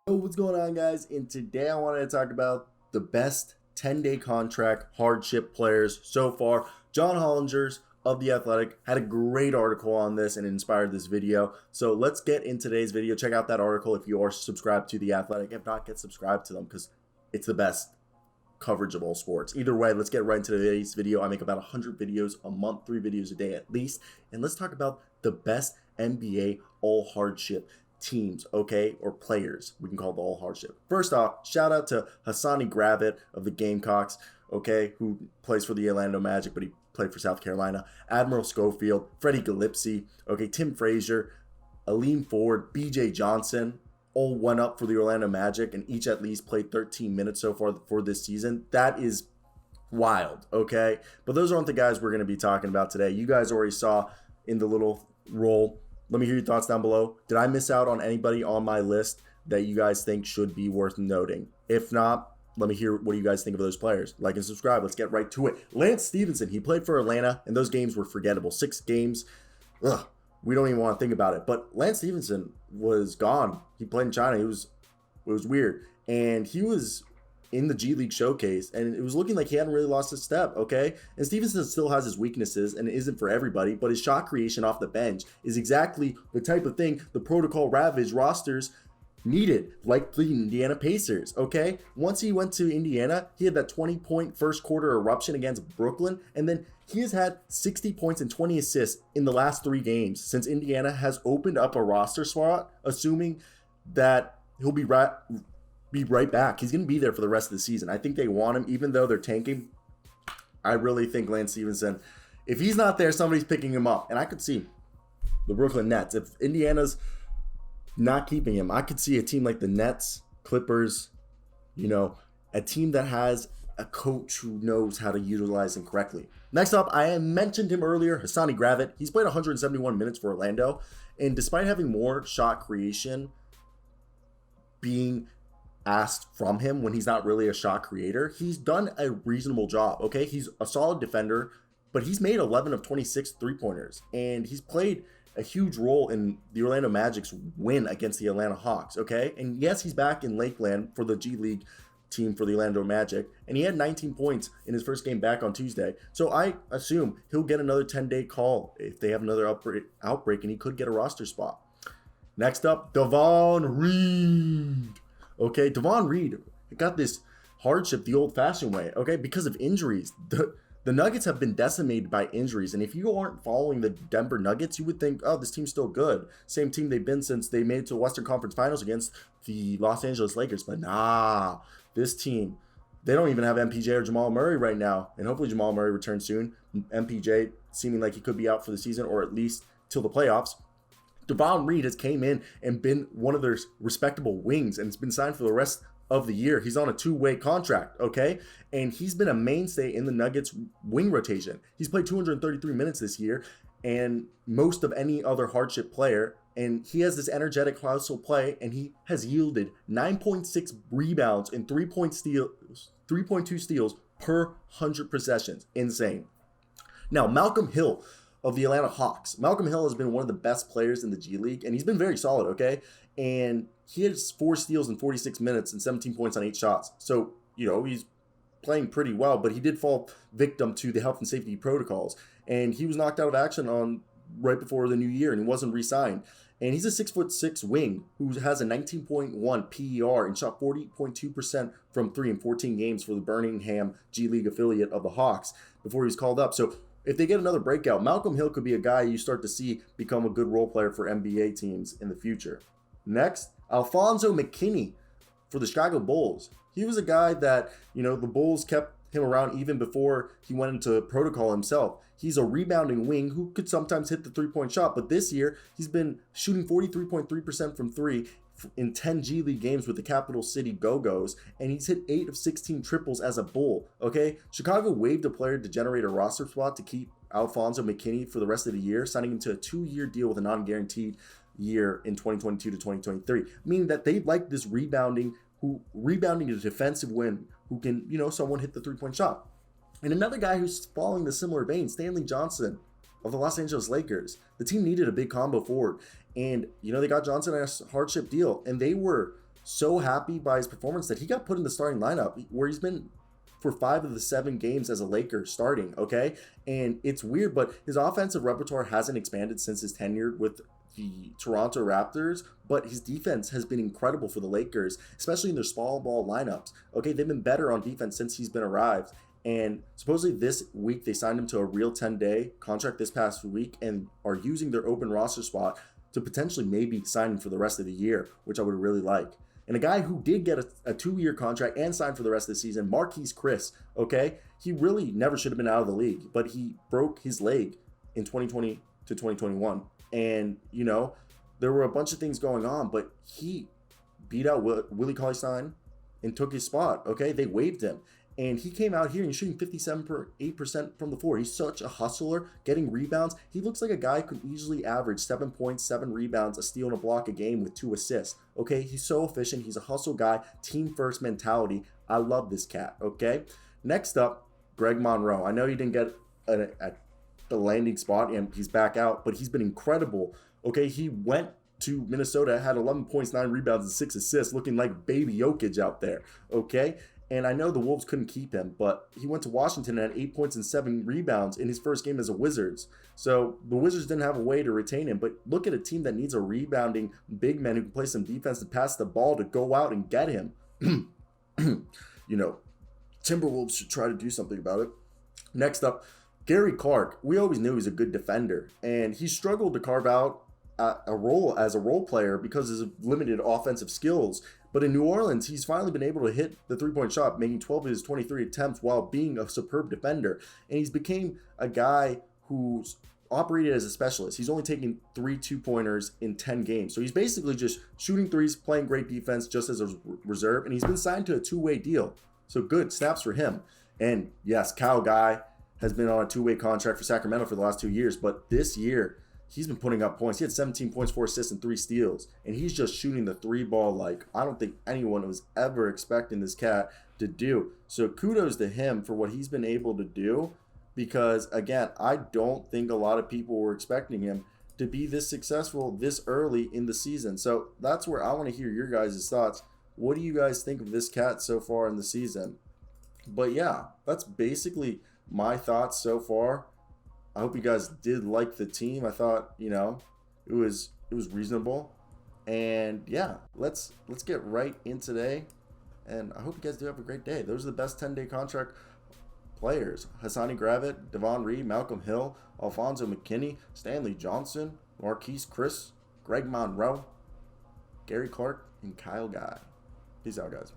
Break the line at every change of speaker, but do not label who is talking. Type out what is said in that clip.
Yo, what's going on, guys? And today I wanted to talk about the best 10-day contract hardship players so far. John Hollinger's of The Athletic had a great article on this and it inspired this video. So let's get in today's video. Check out that article if you are subscribed to The Athletic. If not, get subscribed to them because it's the best coverage of all sports. Either way, let's get right into today's video. I make about 100 videos a month, 3 videos a day at least. And let's talk about the best NBA all hardship teams, okay, or players. We can call it all hardship. First off, shout out to Hassani Gravit of the Gamecocks, okay, who plays for the Orlando Magic, but he played for South Carolina. Admiral Schofield, Freddie Gillespie, okay, Tim Frazier, Aleem Ford, BJ Johnson, all went up for the Orlando Magic and each at least played 13 minutes so far for this season. That is wild, okay? But those aren't the guys we're going to be talking about today. You guys already saw in the little roll. Let me hear your thoughts down below. Did I miss out on anybody on my list that you guys think should be worth noting? If not, let me hear what you guys think of those players. Like and subscribe. Let's get right to it. Lance Stephenson, he played for Atlanta, and those games were forgettable. 6 games. Ugh, we don't even want to think about it. But Lance Stephenson was gone. He played in China. It was weird. And he was in the G League showcase, and it was looking like he hadn't really lost his step, okay? And Stevenson still has his weaknesses, and it isn't for everybody, but his shot creation off the bench is exactly the type of thing the protocol ravaged rosters needed, like the Indiana Pacers, okay? Once he went to Indiana, he had that 20-point first quarter eruption against Brooklyn, and then he has had 60 points and 20 assists in the last 3 games since Indiana has opened up a roster spot, assuming that he'll be right back. He's going to be there for the rest of the season. I think they want him, even though they're tanking. I really think Lance Stephenson, if he's not there, somebody's picking him up. And I could see the Brooklyn Nets. If Indiana's not keeping him, I could see a team like the Nets, Clippers, a team that has a coach who knows how to utilize him correctly. Next up, I mentioned him earlier, Hassani Gravit. He's played 171 minutes for Orlando. And despite having more shot creation being asked from him when he's not really a shot creator, he's done a reasonable job, okay? He's a solid defender, but he's made 11 of 26 three-pointers, and he's played a huge role in the Orlando Magic's win against the Atlanta Hawks, okay? And yes, he's back in Lakeland for the G League team for the Orlando Magic, and he had 19 points in his first game back on Tuesday. So I assume he'll get another 10-day call if they have another outbreak, and he could get a roster spot. Next up, Davon Reed. Okay, Devon Reid got this hardship the old-fashioned way, okay, because of injuries. The Nuggets have been decimated by injuries, and if you aren't following the Denver Nuggets, you would think, oh, this team's still good. Same team they've been since they made it to the Western Conference Finals against the Los Angeles Lakers. But nah, this team, they don't even have MPJ or Jamal Murray right now, and hopefully Jamal Murray returns soon. MPJ seeming like he could be out for the season or at least till the playoffs. Davon Reed has came in and been one of their respectable wings and has been signed for the rest of the year. He's on a 2-way contract, okay? And he's been a mainstay in the Nuggets wing rotation. He's played 233 minutes this year and most of any other hardship player. And he has this energetic hustle play, and he has yielded 9.6 rebounds and 3.2 steals per 100 possessions. Insane. Now, Malcolm Hill of the Atlanta Hawks. Malcolm Hill has been one of the best players in the G League, and he's been very solid, okay? And he has 4 steals in 46 minutes and 17 points on 8 shots. So, he's playing pretty well, but he did fall victim to the health and safety protocols. And he was knocked out of action right before the new year, and he wasn't re-signed. And he's a 6'6" wing who has a 19.1 PER and shot 40.2% from 3 in 14 games for the Birmingham G League affiliate of the Hawks before he was called up. So if they get another breakout, Malcolm Hill could be a guy you start to see become a good role player for NBA teams in the future. Next, Alfonso Mckinney for the Chicago Bulls. He was a guy that, the Bulls kept him around even before he went into protocol himself. He's a rebounding wing who could sometimes hit the 3-point shot, but this year he's been shooting 43.3% from 3 in 10 G League games with the Capital City Go-Go's, and he's hit 8 of 16 triples as a Bull, okay? Chicago waived a player to generate a roster spot to keep Alfonso Mckinney for the rest of the year, signing him to a 2-year deal with a non-guaranteed year in 2022 to 2023, meaning that they like this rebounding a defensive wing who can, someone hit the 3-point shot. And another guy who's following the similar vein, Stanley Johnson of the Los Angeles Lakers. The team needed a big combo forward, and they got Johnson on a hardship deal, and they were so happy by his performance that he got put in the starting lineup where he's been for 5 of the 7 games as a Laker starting, okay? And it's weird, but his offensive repertoire hasn't expanded since his tenure with the Toronto Raptors, but his defense has been incredible for the Lakers, especially in their small ball lineups. Okay, they've been better on defense since he's been arrived. And supposedly this week they signed him to a real 10-day contract this past week and are using their open roster spot to potentially maybe sign him for the rest of the year, which I would really like. And a guy who did get a 2-year contract and signed for the rest of the season, Marquis Chris, okay? He really never should have been out of the league, but he broke his leg in 2020 to 2021. And, you know, there were a bunch of things going on, but he beat out Willie Cauley-Stein and took his spot, okay? They waived him. And he came out here and he's shooting 57.8% from the floor. He's such a hustler, getting rebounds. He looks like a guy who could easily average 7 points, 7 rebounds, a steal and a block a game with 2 assists. Okay, he's so efficient. He's a hustle guy, team first mentality. I love this cat, okay? Next up, Greg Monroe. I know he didn't get at the landing spot and he's back out, but he's been incredible. Okay, he went to Minnesota, had 11 points, 9 rebounds, and 6 assists, looking like baby Jokic out there, okay? And I know the Wolves couldn't keep him, but he went to Washington and had 8 points and 7 rebounds in his first game as a Wizards. So the Wizards didn't have a way to retain him. But look at a team that needs a rebounding big man who can play some defense and pass the ball to go out and get him. You know, Timberwolves should try to do something about it. Next up, Gary Clark. We always knew he was a good defender, and he struggled to carve out a role as a role player because of his limited offensive skills. But in New Orleans, he's finally been able to hit the three-point shot, making 12 of his 23 attempts while being a superb defender. And he's became a guy who's operated as a specialist. He's only taken 3 2-pointers in 10 games. So he's basically just shooting threes, playing great defense just as a reserve. And he's been signed to a 2-way deal. So good snaps for him. And yes, Kyle Guy has been on a 2-way contract for Sacramento for the last 2 years. But this year, he's been putting up points. He had 17 points, 4 assists, and 3 steals. And he's just shooting the 3 ball like I don't think anyone was ever expecting this cat to do. So kudos to him for what he's been able to do. Because, again, I don't think a lot of people were expecting him to be this successful this early in the season. So that's where I want to hear your guys' thoughts. What do you guys think of this cat so far in the season? But yeah, that's basically my thoughts so far. I hope you guys did like the team. I thought, you know, it was reasonable. And yeah, let's get right in today. And I hope you guys do have a great day. Those are the best 10-day contract players. Hassani Gravit, Davon Reed, Malcolm Hill, Alfonso Mckinney, Stanley Johnson, Marquis Chris, Greg Monroe, Gary Clark, and Kyle Guy. Peace out, guys.